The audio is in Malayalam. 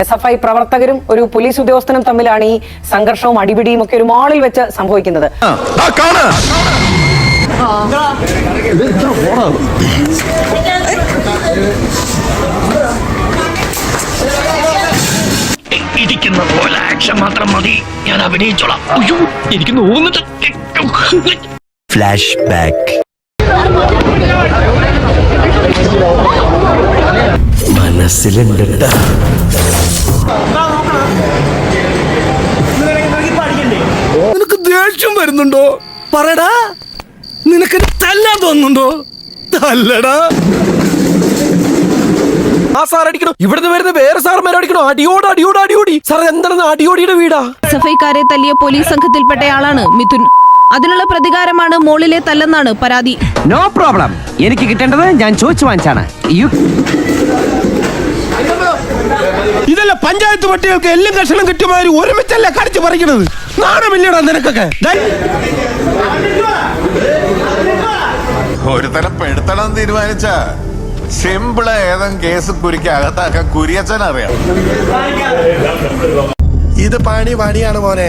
SFI പ്രവർത്തകരും ഒരു പോലീസ് ഉദ്യോഗസ്ഥനും തമ്മിലാണ് ഈ സംഘർഷവും അടിപിടിയും ഒക്കെ ഒരു മാളിൽ വെച്ച് സംഭവിക്കുന്നത്. ഇരിക്കുന്ന പോലെ ആക്ഷൻ മാത്രം മതി, ഞാൻ അഭിനയിച്ചോളാം. എനിക്ക് നോവുന്നുണ്ട്. Flash back. മനസ്സിലുണ്ട്. നിനക്ക് ദേഷ്യം വരുന്നുണ്ടോ? പറയടാ. നിനക്ക് തല്ലാൻ തോന്നുന്നുണ്ടോ? തല്ലടാ. ആ സാർ അടിക്കണോ? ഇവിടുന്ന് വരുന്ന വേറെ സാർമാർ അടിക്കണോ? അടിയോടി. സാർ എന്താണ് അടിയോടിയുടെ വീടാ? SFIക്കാരെ തല്ലിയ പോലീസ് സംഘത്തിൽപ്പെട്ടയാളാണ് മിഥുൻ. അതിനുള്ള പ്രതികാരമാണ് മോളിലെ തല്ലെന്നാണ് പരാതി. No problem. എനിക്ക് കിട്ടേണ്ടത് ഞാൻ ചോദിച്ചു വാങ്ങിച്ചാണ്. ഇതല്ല പഞ്ചായത്ത് പട്ടികൾക്ക് എല്ലാം കഷണം കിട്ടിയമാതിരി ഒരുമിച്ചല്ല കടിച്ചു പറിക്കണത്. നാണമില്ലടാ നിനക്കൊക്കെ. ഒരു തരം പെടുത്തണം തീരുമാനിച്ച സിമ്പിള് ഏതും കേസ് കുരിക്ക് അകത്താക്കാൻ കുരിയച്ചൻ അറിയാം. ഇത് പണിയാണ് മോനെ.